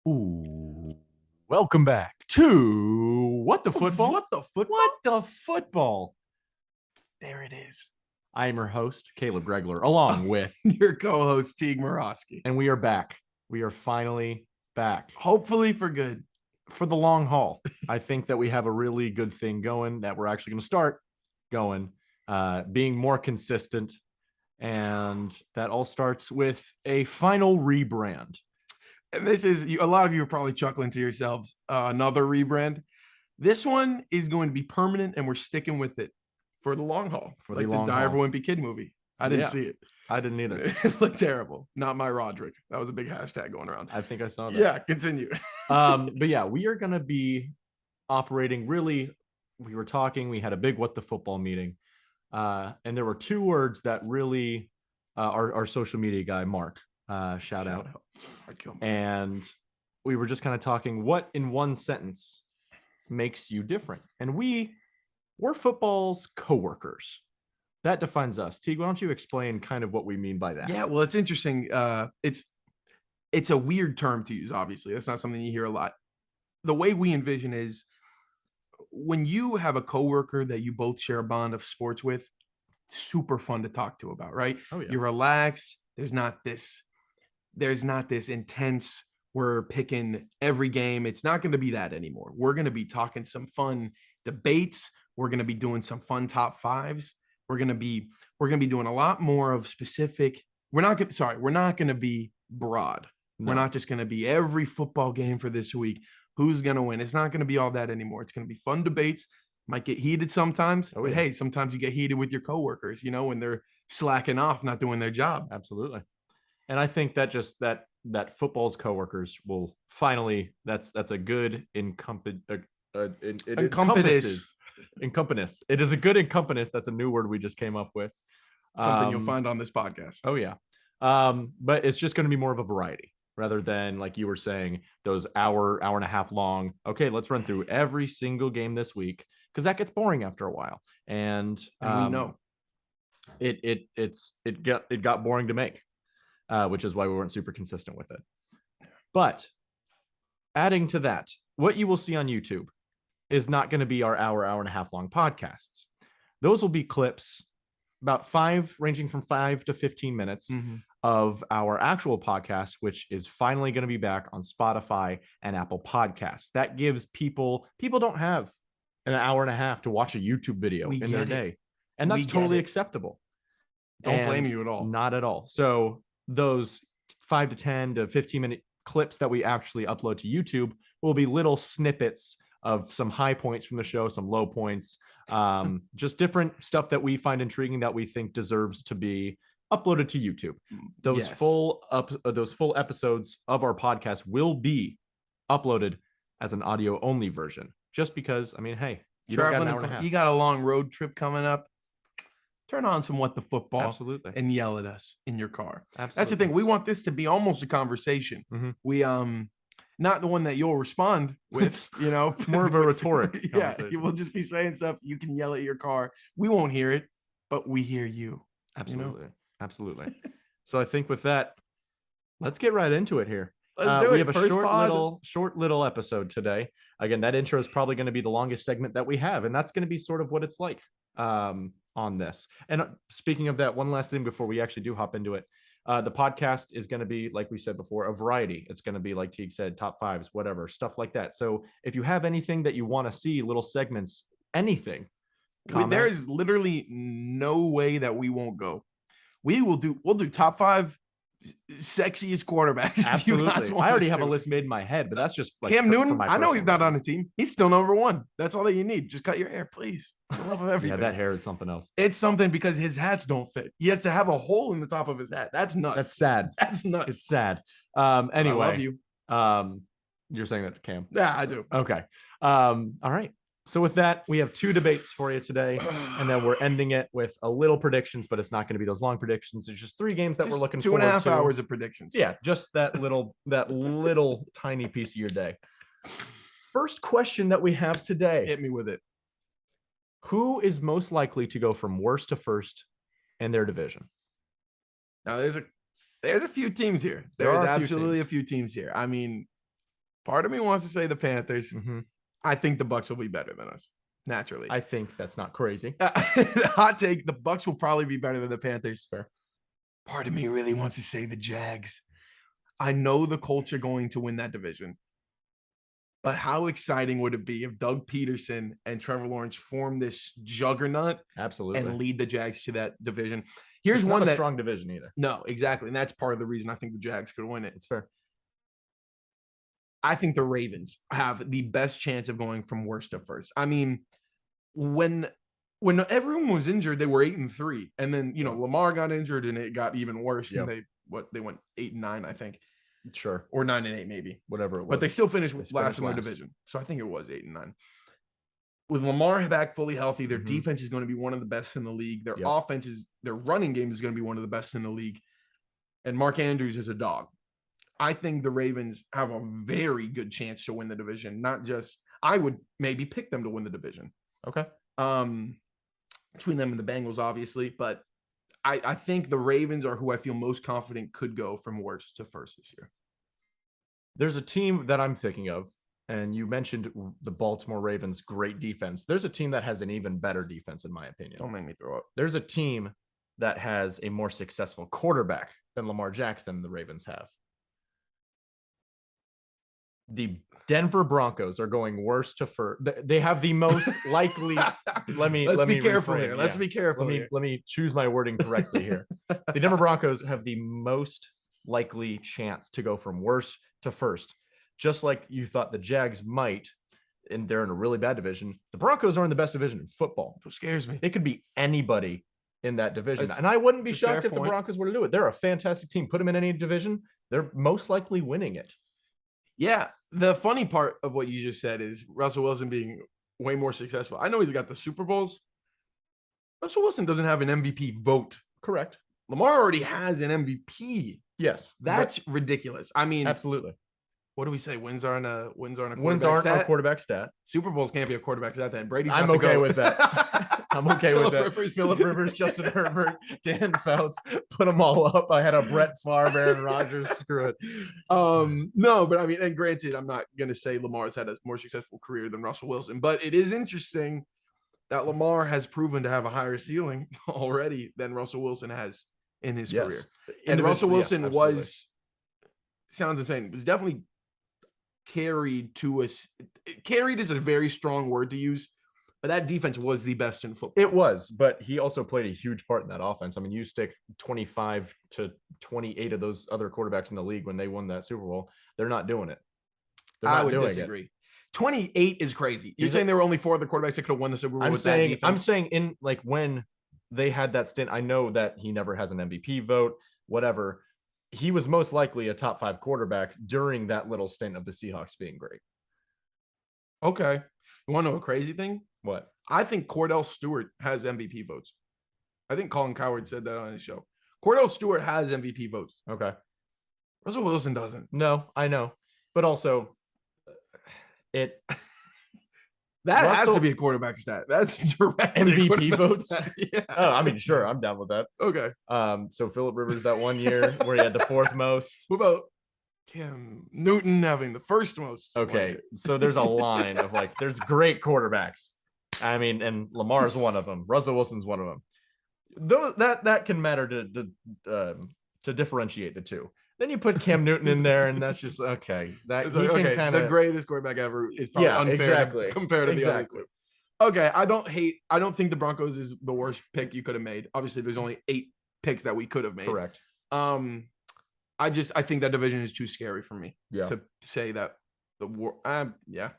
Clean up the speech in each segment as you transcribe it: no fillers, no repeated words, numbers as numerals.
Ooh, welcome back to What the Football? What the football? What the Football? There it is. I am your host, Caleb Gregler, along with, Your co-host, Teague Morosky. and we are back. We are finally back Hopefully for good. for the long haul. I think that we have a really good thing going that we're actually going to start going, being more consistent. And that all starts with a final rebrand. And this is, a lot of you are probably chuckling to yourselves. Another rebrand. This one is going to be permanent, and we're sticking with it for the long haul. For like the long the haul. Diver Wimpy Kid movie. I didn't Yeah. see it. I didn't either. It looked terrible. Not my Roderick. That was a big hashtag going around. I think I saw that. Yeah, continue. But yeah, we are going to be operating really. We were talking, we had a big What the Football meeting. And there were two words that really our social media guy, Mark, shout out. And we were just kind of talking what in one sentence makes you different. And we're football's coworkers. That defines us. Teague, why don't you explain kind of what we mean by that? Yeah, well, it's interesting. It's a weird term to use, obviously. That's not something you hear a lot. The way we envision is when you have a coworker that you both share a bond of sports with, super fun to talk to about, right? Oh, yeah. You're relaxed. There's not this intense, we're picking every game. It's not going to be that anymore. We're going to be talking some fun debates. We're going to be doing some fun top fives. We're going to be doing a lot more of specific. We're not going to be broad. No. We're not just going to be every football game for this week. Who's going to win? It's not going to be all that anymore. It's going to be fun debates. Might get heated sometimes, but hey, sometimes you get heated with your coworkers, when they're slacking off, not doing their job. Absolutely. And I think that just that football's coworkers will finally, that's a good encompass. It is a good encompass. That's a new word we just came up with. Something you'll find on this podcast. Oh yeah. But it's just going to be more of a variety rather than, like you were saying, those hour and a half long. Okay, let's run through every single game this week, because that gets boring after a while. And we know it got boring to make, which is why we weren't super consistent with it. But adding to that, what you will see on YouTube is not going to be our hour and a half long podcasts. Those will be clips ranging from 5 to 15 minutes of our actual podcast, which is finally going to be back on Spotify and Apple Podcasts. That gives people don't have an hour and a half to watch a YouTube video in their day. And that's totally acceptable. Don't blame you at all. Not at all. So those 5 to 10 to 15-minute clips that we actually upload to YouTube will be little snippets of some high points from the show, some low points, just different stuff that we find intriguing that we think deserves to be uploaded to YouTube. Those full episodes of our podcast will be uploaded as an audio only version, just because, I mean, hey, you got an hour and a half. You got a long road trip coming up. Turn on some What the Football. Absolutely. And yell at us in your car. Absolutely. That's the thing. We want this to be almost a conversation. We not the one that you'll respond with, more of a rhetoric. Yeah, you will just be saying stuff. You can yell at your car. We won't hear it, but we hear you. Absolutely. Absolutely. So I think with that, let's get right into it here. Let's do it. We have a short little episode today. Again, that intro is probably going to be the longest segment that we have, and that's going to be sort of what it's like on this. And speaking of that, one last thing before we actually do hop into it. The podcast is going to be, like we said before, a variety. It's going to be, like Teague said, top fives, whatever, stuff like that. So if you have anything that you want to see, little segments, anything, there is literally no way that we won't go. We'll do top 5 sexiest quarterbacks. Absolutely. I already have a list made in my head, but that's just like Cam Newton. I know he's not on a team. He's still number 1. That's all that you need. Just cut your hair, please. For the love of everything. Yeah, that hair is something else. It's something because his hats don't fit. He has to have a hole in the top of his hat. That's nuts. That's sad. That's nuts. It's sad. Anyway, I love you. You're saying that to Cam? Yeah, I do. Okay. All right. So with that, we have 2 debates for you today, and then we're ending it with a little predictions, but it's not going to be those long predictions. It's just 3 games that we're looking forward to. 2.5 hours of predictions. Yeah, just that little tiny piece of your day. First question that we have today. Hit me with it. Who is most likely to go from worst to first in their division? Now, there's a few teams here. There's absolutely a few teams here. I mean, Part of me wants to say the Panthers. Mm-hmm. I think the Bucks will be better than us, naturally. I think that's not crazy. Hot take, the Bucks will probably be better than the Panthers. Fair. Part of me really wants to say the Jags. I know the Colts are going to win that division. But how exciting would it be if Doug Peterson and Trevor Lawrence form this juggernaut Absolutely. and lead the Jags to that division? Here's it's one not a that strong division either. No, exactly. And that's part of the reason I think the Jags could win it. It's fair. I think the Ravens have the best chance of going from worst to first. I mean, when everyone was injured, they were 8-3. And then, Lamar got injured and it got even worse. Yep. And they went 8-9, I think. Sure. Or 9-8, maybe. Whatever it was. But they still finished last in their division. So I think it was 8-9. With Lamar back fully healthy, their defense is going to be one of the best in the league. Their offense their running game is going to be one of the best in the league. And Mark Andrews is a dog. I think the Ravens have a very good chance to win the division. Not just, I would maybe pick them to win the division. Okay. Between them and the Bengals, obviously. But I think the Ravens are who I feel most confident could go from worst to first this year. There's a team that I'm thinking of, and you mentioned the Baltimore Ravens' great defense. There's a team that has an even better defense, in my opinion. Don't make me throw up. There's a team that has a more successful quarterback than Lamar Jackson the Ravens have. The Denver Broncos are going worst to first. They have the most likely. Let's be careful here. Let's be careful. Let me choose my wording correctly here. The Denver Broncos have the most likely chance to go from worst to first. Just like you thought the Jags might, and they're in a really bad division. The Broncos are in the best division in football. What scares me? It could be anybody in that division. And I wouldn't be shocked if the Broncos were to do it. They're a fantastic team. Put them in any division, they're most likely winning it. Yeah. The funny part of what you just said is Russell Wilson being way more successful. I know he's got the Super Bowls. Russell Wilson doesn't have an MVP vote. Correct. Lamar already has an MVP. Yes. That's ridiculous. I mean, absolutely. What do we say? Wins aren't a quarterback stat. Super Bowls can't be a quarterback stat. Then Brady's. I'm okay with that. I'm okay with that. Phillip Rivers, Justin Herbert, Dan Fouts, put them all up. I had a Brett Favre, Aaron Rodgers. Screw it. No, but I mean, and granted, I'm not going to say Lamar's had a more successful career than Russell Wilson, but it is interesting that Lamar has proven to have a higher ceiling already than Russell Wilson has in his career. And Russell Wilson sounds insane. Was definitely carried to us. Carried is a very strong word to use, but that defense was the best in football. It was, but he also played a huge part in that offense. I mean, you stick 25 to 28 of those other quarterbacks in the league when they won that Super Bowl. They're not doing it. I would disagree. 28 is crazy. You're saying there were only 4 other quarterbacks that could have won the Super Bowl with that defense? I'm saying in like when they had that stint, I know that he never has an MVP vote, whatever. He was most likely a top 5 quarterback during that little stint of the Seahawks being great. Okay. You want to know a crazy thing? What? I think Cordell Stewart has MVP votes. I think Colin Cowherd said that on his show. Cordell Stewart has MVP votes. Okay. Russell Wilson doesn't. No, I know. But also, that has to be a quarterback stat. That's direct MVP votes. Yeah. Oh, I mean, sure, I'm down with that. Okay. So Phillip Rivers that one year where he had the 4th most. What about Cam Newton having the 1st most? Okay, so there's a line of like, there's great quarterbacks. I mean, and Lamar's one of them. Russell Wilson's one of them. Though that can matter to differentiate the two. Then you put Cam Newton in there, and that's just okay. The greatest quarterback ever is probably unfair compared to the other two. Okay, I don't think the Broncos is the worst pick you could have made. Obviously, there's only 8 picks that we could have made. Correct. I think that division is too scary for me to say that the war. I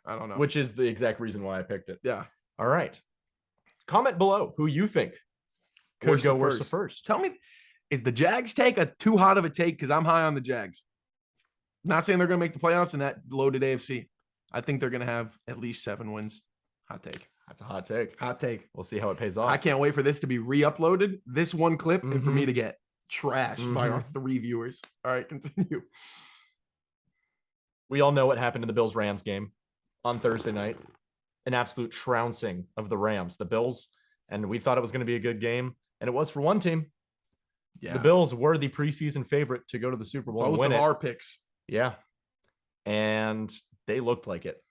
don't know. Which is the exact reason why I picked it. Yeah. All right. Comment below who you think could go worst to first. Tell me, is the Jags take a too hot of a take? Because I'm high on the Jags. Not saying they're going to make the playoffs in that loaded AFC. I think they're going to have at least 7 wins. Hot take. That's a hot take. Hot take. We'll see how it pays off. I can't wait for this to be re-uploaded, this one clip, and for me to get trashed by our 3 viewers. All right, continue. We all know what happened in the Bills-Rams game on Thursday night. An absolute trouncing of the Rams, the Bills, and we thought it was going to be a good game, and it was for one team. Yeah. The Bills were the preseason favorite to go to the Super Bowl and win it. Both of our picks. Yeah. And they looked like it.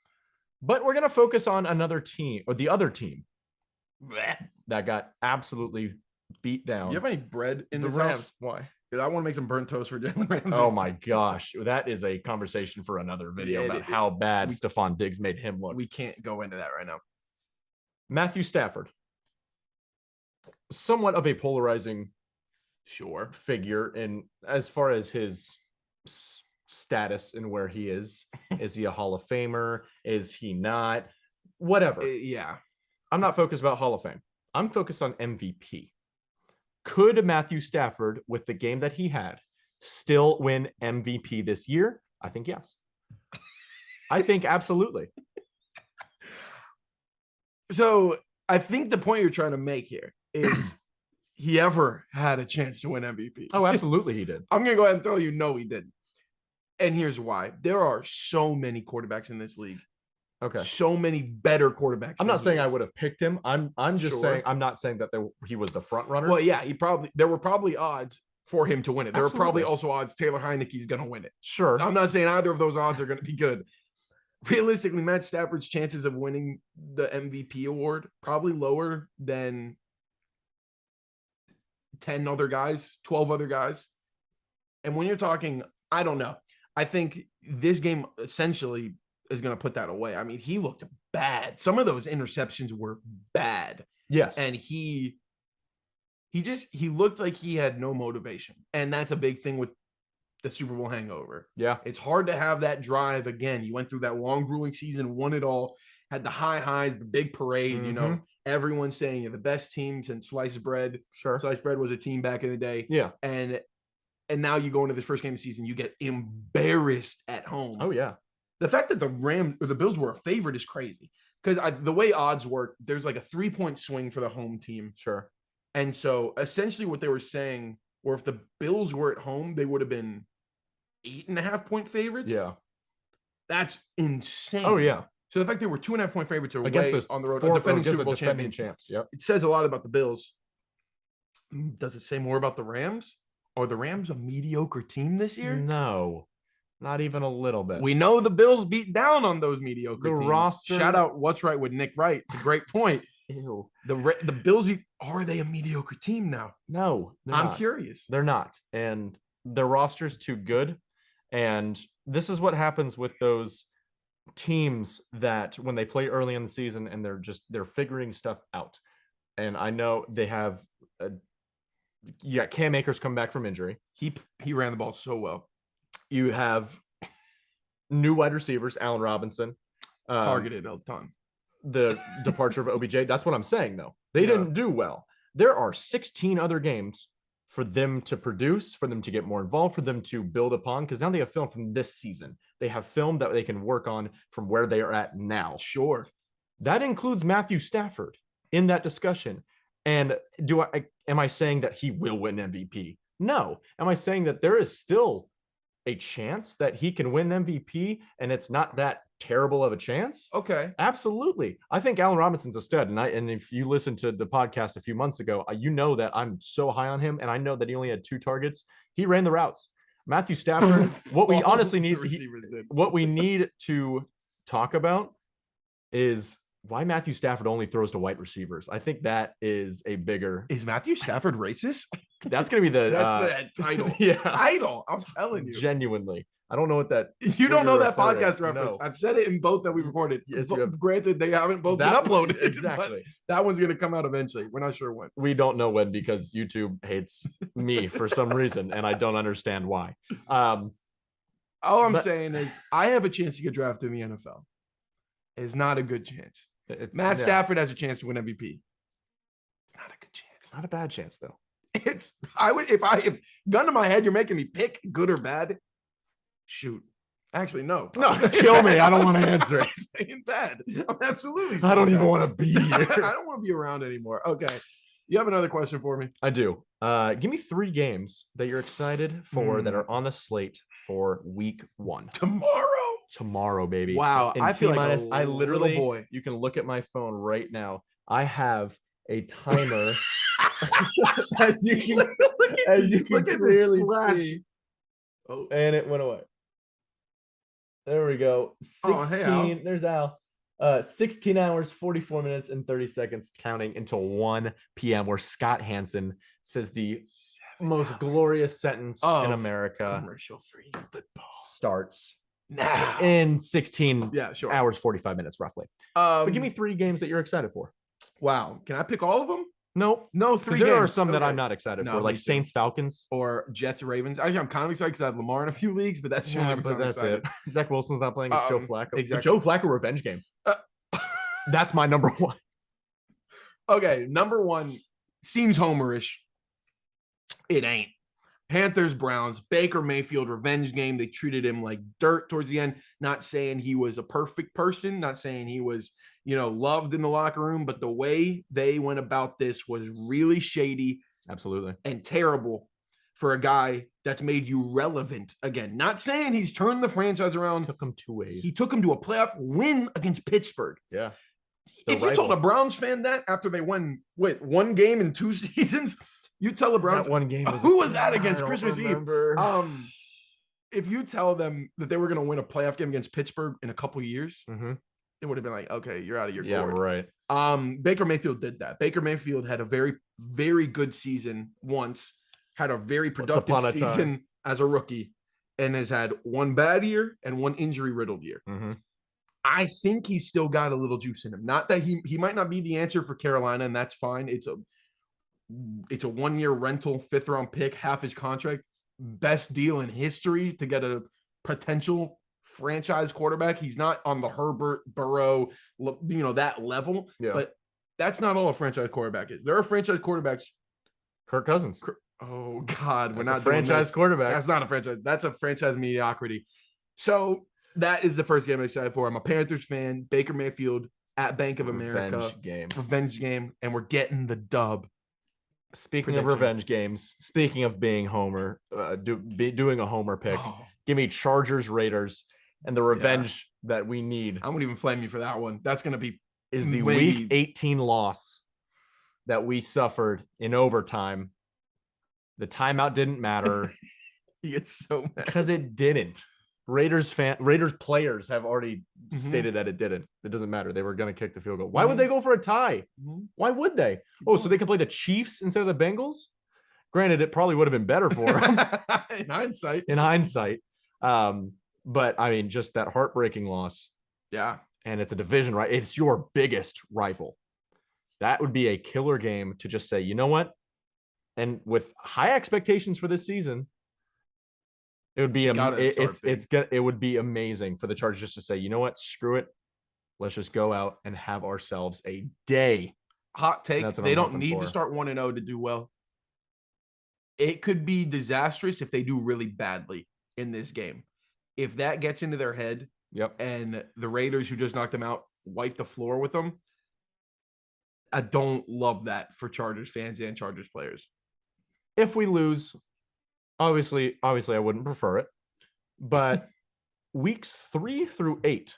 But we're going to focus on another team, or the other team that got absolutely beat down. Do you have any bread in the this Rams? house? Why? Because I want to make some burnt toast for Jalen Ramsey. Oh my gosh, that is a conversation for another video about how bad Stephon Diggs made him look. We can't go into that right now. Matthew Stafford, somewhat of a polarizing figure in as far as his status and where he is. Is he a Hall of Famer? Is he not? Whatever. Yeah. I'm not focused about Hall of Fame. I'm focused on MVP. Could Matthew Stafford, with the game that he had, still win MVP this year? I think yes. I think absolutely. So I think the point you're trying to make here is he ever had a chance to win MVP. Oh, absolutely he did. I'm going to go ahead and tell you, no, he didn't. And here's why. There are so many quarterbacks in this league. Okay. So many better quarterbacks. I'm not saying I would have picked him. I'm just Sure. saying I'm not saying that he was the front runner. Well, yeah, there were probably odds for him to win it. There Absolutely. were probably also odds Taylor Heineke's going to win it. Sure. I'm not saying either of those odds are going to be good. Realistically, Matt Stafford's chances of winning the MVP award probably lower than 10 other guys, 12 other guys. And when you're talking, I don't know. I think this game essentially is going to put that away. I mean, he looked bad. Some of those interceptions were bad. Yes. And he looked like he had no motivation. And that's a big thing with the Super Bowl hangover. Yeah. It's hard to have that drive again. You went through that long grueling season, won it all, had the high highs, the big parade, you know, everyone saying you're the best team since sliced bread. Sure. Sliced bread was a team back in the day. Yeah. And now you go into this first game of the season, you get embarrassed at home. Oh yeah. The fact that the Bills were a favorite is crazy because the way odds work, there's like a 3-point swing for the home team. Sure. And so essentially what they were saying, or if the Bills were at home, they would have been 8.5-point favorites. Yeah. That's insane. Oh yeah. So the fact they were 2.5-point favorites away against on the road, defending Super Bowl champs. Yep. It says a lot about the Bills. Does it say more about the Rams? Are the Rams a mediocre team this year? No. Not even a little bit. We know the Bills beat down on those mediocre teams. Roster. Shout out What's Right with Nick Wright. It's a great point. Ew. The Bills, are they a mediocre team now? No, I'm curious. They're not. And their roster's too good. And this is what happens with those teams that when they play early in the season and they're figuring stuff out. And I know they have Cam Akers come back from injury. He ran the ball so well. You have new wide receivers, Allen Robinson. Targeted a ton. The departure of OBJ. That's what I'm saying, though. They didn't do well. There are 16 other games for them to produce, for them to get more involved, for them to build upon, because now they have film from this season. They have film that they can work on from where they are at now. Sure. That includes Matthew Stafford in that discussion. And am I saying that he will win MVP? No. Am I saying that there is still a chance that he can win MVP and it's not that terrible of a chance? Okay. Absolutely. I think Allen Robinson's a stud. And if you listened to the podcast a few months ago, you know that I'm so high on him. And I know that he only had 2 targets. He ran the routes. Matthew Stafford, what we honestly need, what we need to talk about is why Matthew Stafford only throws to white receivers. I think that is a bigger. Is Matthew Stafford racist? That's going to be that's the title. Yeah. Title. I'm telling you. Genuinely. I don't know what that. You don't know that podcast reference. reference. No. I've said it in both that we recorded. Yes, granted, they haven't both been uploaded. Exactly. That one's going to come out eventually. We're not sure when. We don't know when because YouTube hates me for some reason, and I don't understand why. All I'm saying is I have a chance to get drafted in the NFL. It's not a good chance. Matt Stafford has a chance to win MVP. It's not a good chance. It's not a bad chance, though. If gun to my head, you're making me pick good or bad. Shoot. Actually, no. Kill me. I don't want to answer it. I'm saying bad. I'm absolutely. I don't even want to be here. I don't want to be around anymore. Okay. You have another question for me? I do. Give me 3 games that you're excited for that are on the slate for week 1. Tomorrow, baby. Wow. In I feel like I literally, little boy. You can look at my phone right now. I have a timer. as you can clearly see. Oh, and it went away. There we go. Oh, 16. hey, Al. There's Al. 16 hours, 44 minutes, and 30 seconds counting until 1 p.m. where Scott Hansen says the most glorious sentence in America commercial-free football starts now in 16 Yeah, sure. hours, 45 minutes roughly. But give me 3 games that you're excited for. Wow. Can I pick all of them? Nope. No, 3 Because games. there are some that I'm not excited No, for, me like too. Saints Falcons. Or Jets Ravens. Actually, I'm kind of excited because I have Lamar in a few leagues, but that's the only reason I'm excited. It. Zach Wilson's not playing. It's Joe Flacco. Exactly. The Joe Flacco revenge game. That's my number 1. Okay, number 1 seems homerish. It ain't. Panthers, Browns, Baker Mayfield revenge game. They treated him like dirt towards the end. Not saying he was a perfect person, not saying he was, loved in the locker room, but the way they went about this was really shady. Absolutely. And terrible for a guy that's made you relevant again. Not saying he's turned the franchise around. Took him to He took him to a playoff win against Pittsburgh. Yeah. If you told a Browns fan that after they won, 1 game in 2 seasons, you tell the Browns that 1 game who was that against Christmas remember. Eve? If you tell them that they were going to win a playoff game against Pittsburgh in a couple of years, it would have been like, okay, you're out of your gourd. Right. Baker Mayfield did that. Baker Mayfield had a very, very good season once, had a very productive season as a rookie, and has had 1 bad year and 1 injury-riddled year. I think he's still got a little juice in him. Not that he might not be the answer for Carolina, and that's fine. It's a 1-year rental, 5th-round pick, half his contract, best deal in history to get a potential franchise quarterback. He's not on the Herbert, Burrow, that level. Yeah. But that's not all a franchise quarterback is. There are franchise quarterbacks. Kirk Cousins. Oh God, we're not a franchise quarterback. That's not a franchise. That's a franchise mediocrity. So that is the first game I'm excited for. I'm a Panthers fan. Baker Mayfield at Bank of America. Revenge game. And we're getting the dub. Speaking of revenge games, speaking of being Homer, doing a Homer pick, give me Chargers, Raiders, and the revenge that we need. I won't even flame you for that one. That's going to be is the Week 18 loss that we suffered in overtime. The timeout didn't matter. He gets so mad because it didn't. Raiders players have already stated that it didn't. It doesn't matter. They were going to kick the field goal. Why would they go for a tie? Why would they? Oh, so they can play the Chiefs instead of the Bengals? Granted, it probably would have been better for them. In hindsight. But I mean, just that heartbreaking loss. Yeah. And it's a division, right? It's your biggest rival. That would be a killer game to just say, you know what? And with high expectations for this season, it would be it would be amazing for the Chargers just to say, you know what, screw it, let's just go out and have ourselves a day. Hot take: they don't need to start 1-0 to do well. It could be disastrous if they do really badly in this game. If that gets into their head, and the Raiders, who just knocked them out, wipe the floor with them, I don't love that for Chargers fans and Chargers players. If we lose, obviously, I wouldn't prefer it, but weeks 3 through 8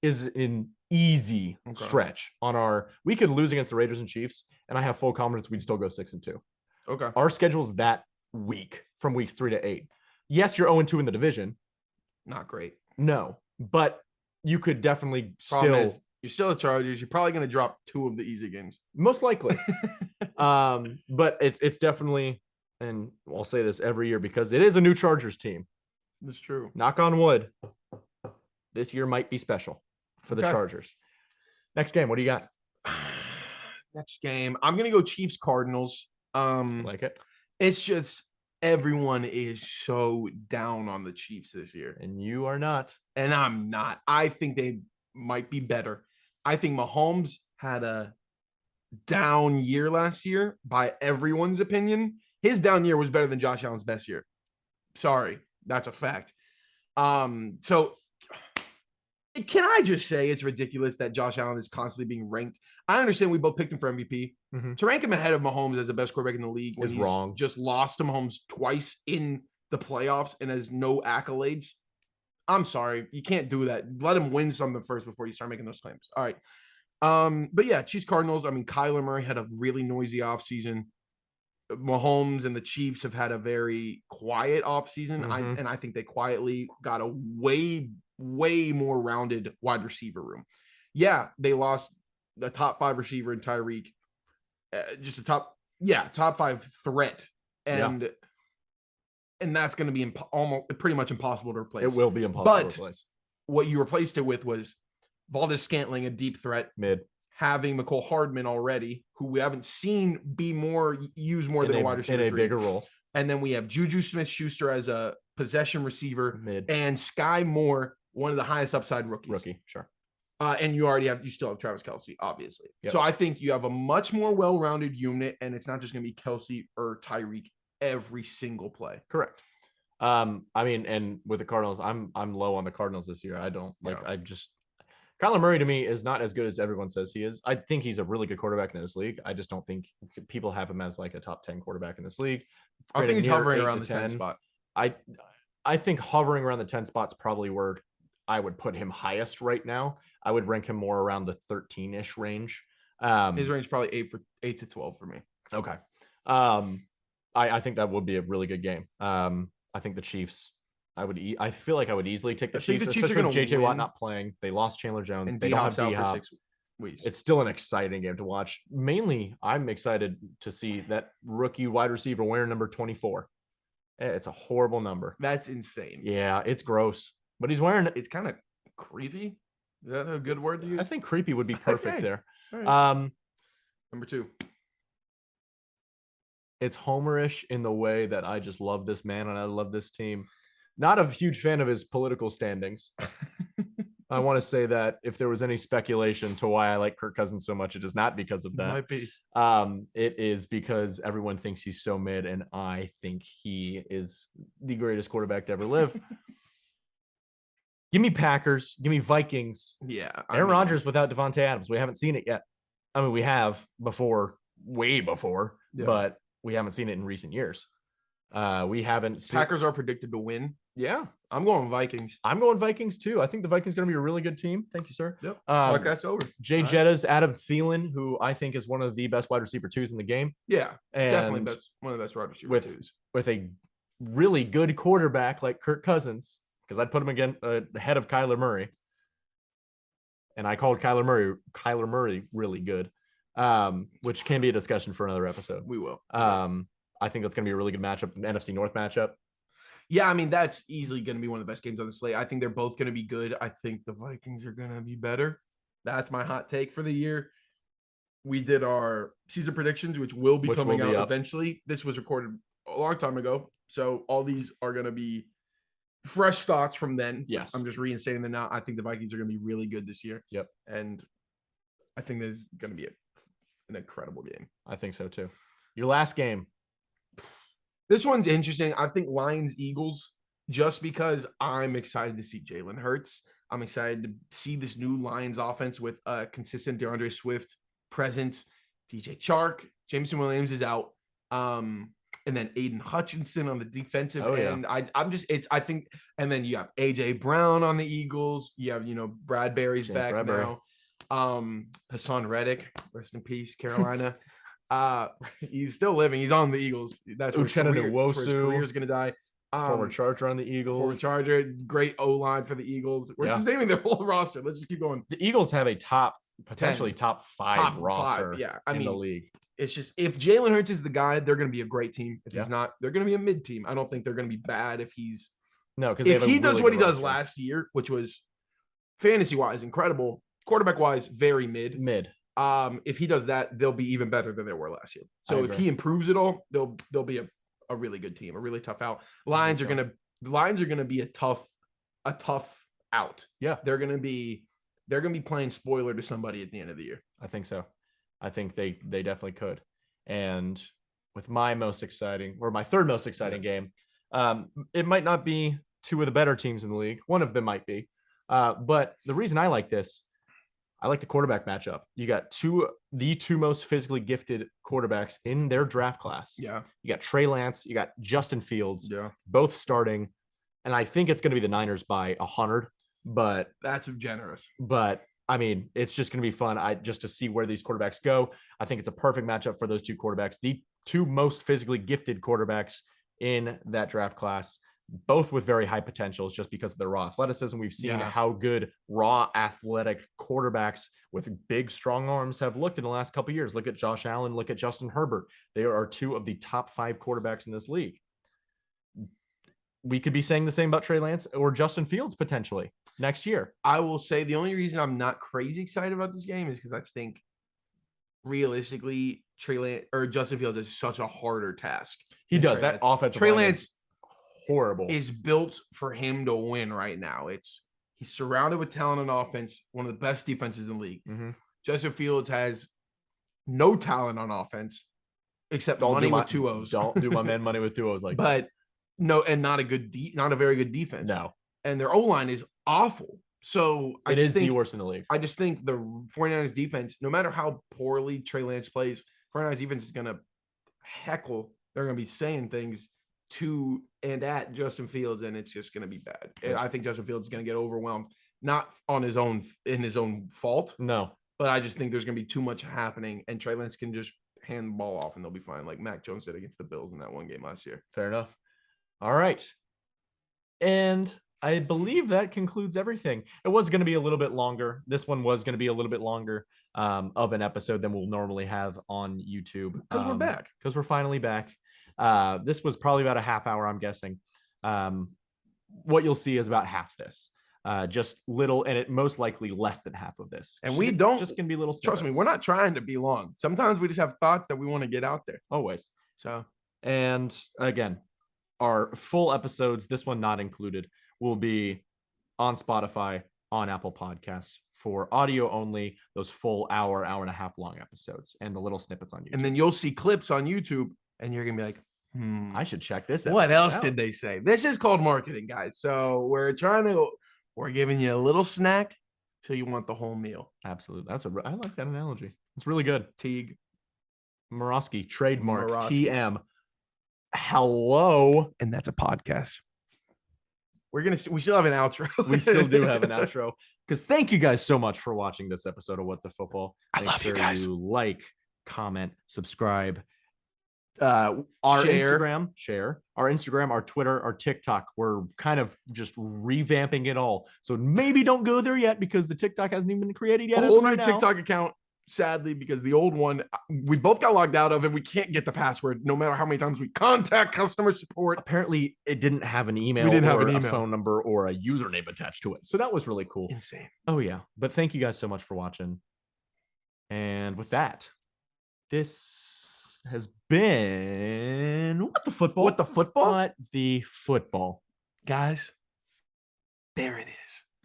is an easy stretch on our. We could lose against the Raiders and Chiefs, and I have full confidence we'd still go 6-2. Okay, our schedule's that weak from weeks 3 to 8. Yes, you're 0-2 in the division. Not great. No, but you could definitely you're still the Chargers. You're probably going to drop 2 of the easy games, most likely. But it's definitely. And I'll say this every year because it is a new Chargers team. That's true. Knock on wood. This year might be special for the Chargers. Next game, what do you got? Next game, I'm going to go Chiefs Cardinals. Like it. It's just everyone is so down on the Chiefs this year. And you are not. And I'm not. I think they might be better. I think Mahomes had a down year last year by everyone's opinion. His down year was better than Josh Allen's best year. Sorry, that's a fact. So can I just say it's ridiculous that Josh Allen is constantly being ranked? I understand we both picked him for MVP. To rank him ahead of Mahomes as the best quarterback in the league is wrong. Just lost to Mahomes twice in the playoffs and has no accolades. I'm sorry. You can't do that. Let him win something first before you start making those claims. All right. But yeah, Chiefs Cardinals. I mean, Kyler Murray had a really noisy offseason. Mahomes and the Chiefs have had a very quiet offseason. Mhm. I think they quietly got a way more rounded wide receiver room. Yeah, they lost the top 5 receiver in Tyreek, just a top 5 threat, and that's going to be almost pretty much impossible to replace. It will be impossible to But replace. what you replaced it with was Valdez Scantling, a deep threat, Mid. having McCole Hardman already, who we haven't seen be used more than a wide receiver in a 3. bigger role. And then we have Juju Smith-Schuster as a possession receiver, Mid. and Sky Moore, one of the highest upside rookies. Rookie, sure. And you still have Travis Kelce, obviously. Yep. So I think you have a much more well-rounded unit, and it's not just going to be Kelce or Tyreek every single play. Correct. I mean, and with the Cardinals, I'm low on the Cardinals this year. I don't like. Yeah. Kyler Murray to me is not as good as everyone says he is. I think he's a really good quarterback in this league. I just don't think people have him as like a top 10 quarterback in this league. I think he's hovering around the 10 10 spot. I think hovering around the 10 spot's probably where I would put him highest right now. I would rank him more around the 13-ish range. His range is probably 8 to 12 for me. Okay. I think that would be a really good game. I think the Chiefs. I feel like I would easily take the Chiefs, especially with JJ Watt not playing. They lost Chandler Jones. And they don't have D-Hop's out D-Hop. for 6 weeks. It's still an exciting game to watch. Mainly, I'm excited to see that rookie wide receiver wearing number 24. It's a horrible number. That's insane. Yeah, it's gross. But he's wearing it. It's kind of creepy. Is that a good word to use? I think creepy would be perfect there. Right. Number 2. It's homerish in the way that I just love this man and I love this team. Not a huge fan of his political standings. I want to say that if there was any speculation to why I like Kirk Cousins so much, it is not because of that. Might be. It is because everyone thinks he's so mid, and I think he is the greatest quarterback to ever live. Give me Packers. Give me Vikings. Yeah. Aaron Rodgers without Devontae Adams. We haven't seen it yet. I mean, we have before, way before, but we haven't seen it in recent years. We haven't seen. Packers are predicted to win. Yeah. I'm going Vikings. I'm going Vikings too. I think the Vikings are going to be a really good team. Thank you, sir. Yep. Podcast over. Jay Jetta's Adam Thielen, who I think is one of the best wide receiver 2s in the game. Yeah. And definitely one of the best wide receiver 2s. With a really good quarterback like Kirk Cousins, because I'd put him ahead of Kyler Murray. And I called Kyler Murray really good, which can be a discussion for another episode. We will. I think that's going to be a really good matchup, an NFC North matchup. Yeah, I mean, that's easily going to be one of the best games on the slate. I think they're both going to be good. I think the Vikings are going to be better. That's my hot take for the year. We did our season predictions, which will be coming out eventually. This was recorded a long time ago. So all these are going to be fresh thoughts from then. Yes. I'm just reinstating them now. I think the Vikings are going to be really good this year. Yep. And I think this is going to be an incredible game. I think so too. Your last game. This one's interesting. I think Lions-Eagles, just because I'm excited to see Jalen Hurts. I'm excited to see this new Lions offense with a consistent DeAndre Swift presence. DJ Chark, Jameson Williams is out. And then Aiden Hutchinson on the defensive end. I think, and then you have AJ Brown on the Eagles. You have, Bradbury's back now. Hassan Reddick, rest in peace, Carolina. He's still living. He's on the Eagles. That's where his career is going to die. Former Charger on the Eagles. Former Charger, great O-line for the Eagles. We're just naming their whole roster. Let's just keep going. The Eagles have a potentially top five roster in the league. It's just, if Jalen Hurts is the guy, they're going to be a great team. If he's not, they're going to be a mid team. I don't think they're going to be bad if he's if he does what he does last year, which was fantasy wise incredible, quarterback wise very mid. If he does that, they'll be even better than they were last year. So if he improves it all, they'll be a really good team, a really tough out. Lions are gonna be a tough out. Yeah, they're gonna be playing spoiler to somebody at the end of the year. I think so. I think they definitely could. And with my third most exciting game, it might not be two of the better teams in the league. One of them might be, but the reason I like this. I like the quarterback matchup. You got the two most physically gifted quarterbacks in their draft class. Yeah. You got Trey Lance, you got Justin Fields, both starting. And I think it's going to be the Niners by 100, but that's generous. But I mean, it's just going to be fun. Just to see where these quarterbacks go. I think it's a perfect matchup for those two quarterbacks. The two most physically gifted quarterbacks in that draft class, both with very high potentials just because of their raw athleticism. We've seen how good raw athletic quarterbacks with big, strong arms have looked in the last couple of years. Look at Josh Allen, look at Justin Herbert. They are two of the top 5 quarterbacks in this league. We could be saying the same about Trey Lance or Justin Fields potentially next year. I will say the only reason I'm not crazy excited about this game is because I think realistically, Trey Lance or Justin Fields is such a harder task. He does. That offensive Trey line Lance is horrible. Is built for him to win right now. He's surrounded with talent on offense, one of the best defenses in the league. Mm-hmm. Justin Fields has no talent on offense except money with 2 O's. Don't do my man money with 2 O's like that. But no, and not a very good defense. No. And their O-line is awful. So it is the worst in the league. I just think the 49ers defense, no matter how poorly Trey Lance plays, 49ers defense is going to heckle. They're going to be saying things to and at Justin Fields, and it's just going to be bad. And I think Justin Fields is going to get overwhelmed, not in his own fault. No. But I just think there's going to be too much happening, and Trey Lance can just hand the ball off, and they'll be fine, like Mac Jones did against the Bills in that one game last year. Fair enough. All right. And I believe that concludes everything. It was going to be a little bit longer. This one was going to be a little bit longer of an episode than we'll normally have on YouTube. Because we're back. Because we're finally back. This was probably about a half hour, I'm guessing. What you'll see is about half this. Just little, and it most likely less than half of this. And we don't just gonna be little snippets. Trust me, we're not trying to be long. Sometimes we just have thoughts that we want to get out there. Always. So, and again, our full episodes, this one not included, will be on Spotify, on Apple Podcasts for audio only, those full hour and a half long episodes, and the little snippets on YouTube. And then you'll see clips on YouTube, and you're gonna be like, I should check this out. What else did they say? This is called marketing, guys. So we're giving you a little snack, so you want the whole meal. Absolutely. I like that analogy. It's really good. Tadhg. Morosky, trademark, TM. Hello. And that's a podcast. We still have an outro. We still do have an outro. Because thank you guys so much for watching this episode of What the Football. I love you guys. You like, comment, subscribe. Our Instagram, share our Instagram, our Twitter, our TikTok. We're kind of just revamping it all. So maybe don't go there yet because the TikTok hasn't even been created yet. A whole new TikTok account, sadly, because the old one we both got logged out of and we can't get the password no matter how many times we contact customer support. Apparently it didn't have an email a phone number or a username attached to it. So that was really cool. Insane. Oh yeah. But thank you guys so much for watching. And with that, this has been What the Football? What the Football? What the Football. Guys, there it is.